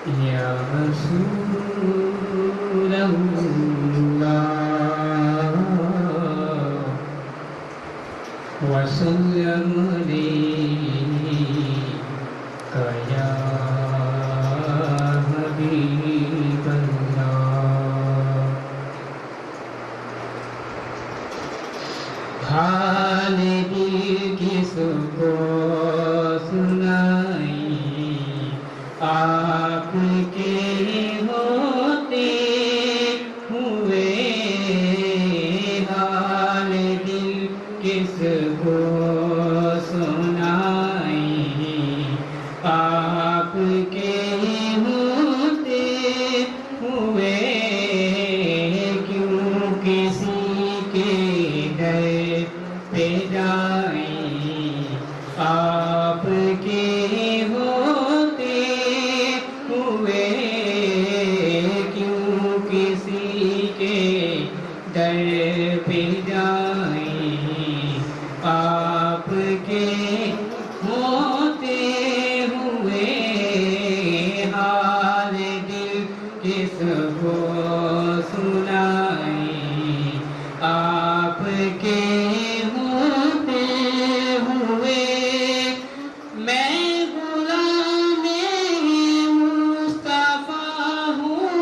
یا رسول اللہ وسلم علیک یا حبیب اللہ حال دل کس کو سنائی آپ کے ہوتے ہوئے حال دل کس کو سنائی آپ کے ہوتے ہوئے کیوں کسی کے در پہ جائیں آپ کے ہوتے ہوئے کیوں کسی کے در پہ جائیں آپ کے ہوتے ہوئے حال دل کس کو سنائیں آپ کے ہوتے ہوئے میں غلام مصطفیٰ ہوں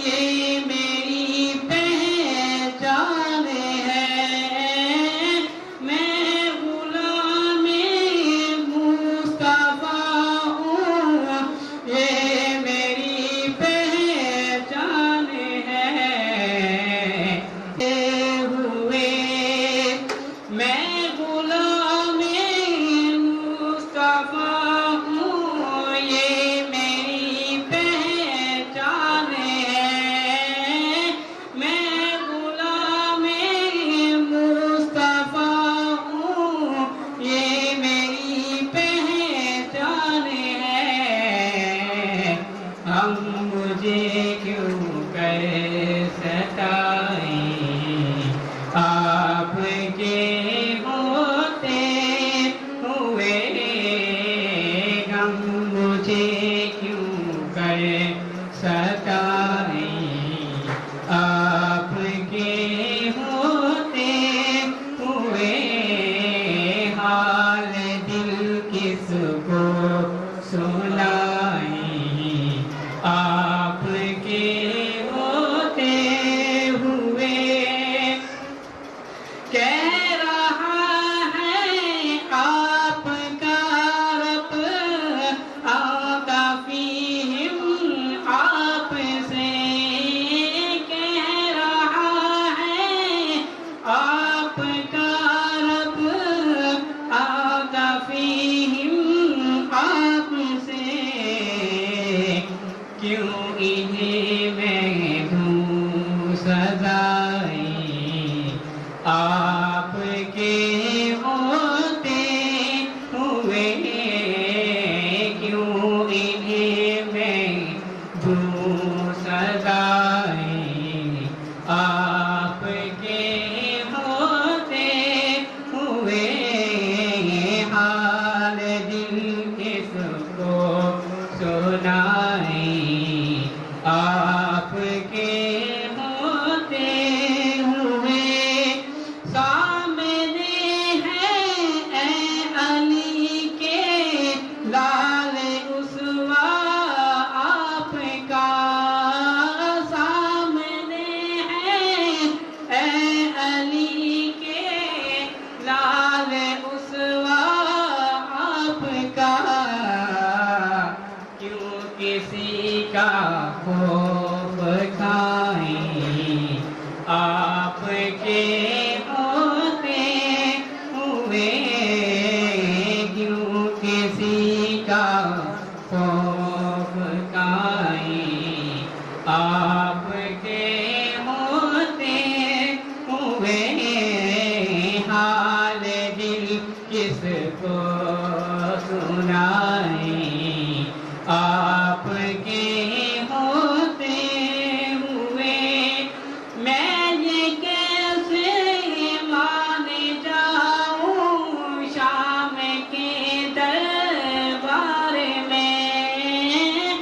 یہ میری پہچان ہے میں غلام مصطفیٰ ہوں یہ میری پہچان ہے میں غلام مصطفیٰ ہوں یہ میری پہچان ہے میں غلام مصطفیٰ ہوں یہ میری پہچان ہے ہم مجھے کیوں کر ستائیں آپ کے ہوتے ہوئے غم مجھے کیوں کر ستائیں آپ کے ہوتے ہوئے حال دل کس کو سنائیں آپ کے ہوتے ہوئے کہہ رہا ہے آپ کا رب آقافیہم آپ سے کہہ رہا ہے آپ کا رب آقافیہم آپ سے کیوں انہیں میں دوں سزائیں آپ کے ہوتے ہوئے کیوں انہیں میں دوں سزائیں آپ کے ہوتے ہوئے حال دل کس کو سنائیں آپ کے ہوتے ہوئے سامنے ہے اے علی کے لال اسوا آپ کا سامنے ہے اے علی کے لال اسوا آپ کا کیوں کسی کا خوف کھائیں آپ کے ہوتے ہوئے کیوں کسی کا خوف کھائیں آپ کے ہوتے ہوئے حال دل کس کو سنائیں آپ کے ہوتے ہوئے میں یہ کیسے مان جاؤں شام کے دربار میں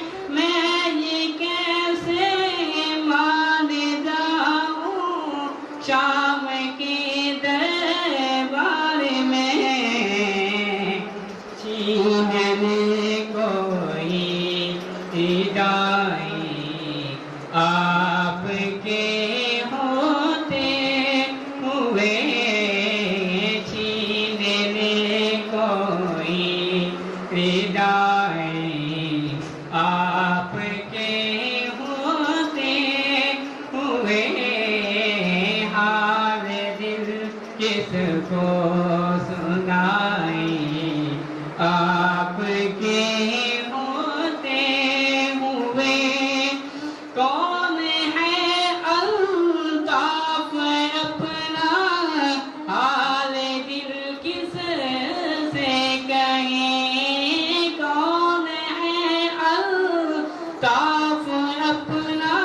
صاف اپنا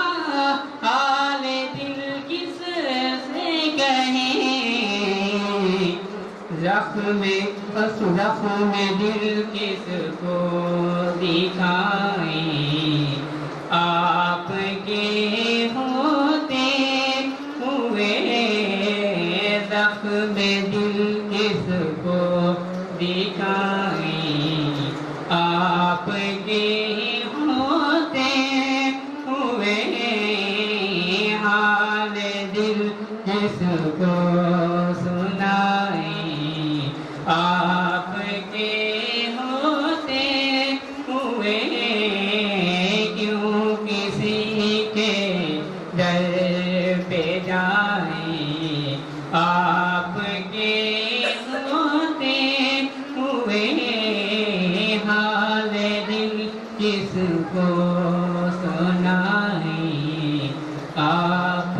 حال دل کس سے کہیں، زخم دل کس کو دکھائیں، آپ کے ہوتے ہوئے زخم دل کس کو دکھائیں، آپ کے ہوتے ہوئے حال دل کس کو سنائیں، آپ کے ہوتے ہوئے کیوں کسی کے در پہ جائیں، آپ کے ہوتے ہوئے حال دل کس کو سنائیں، آپ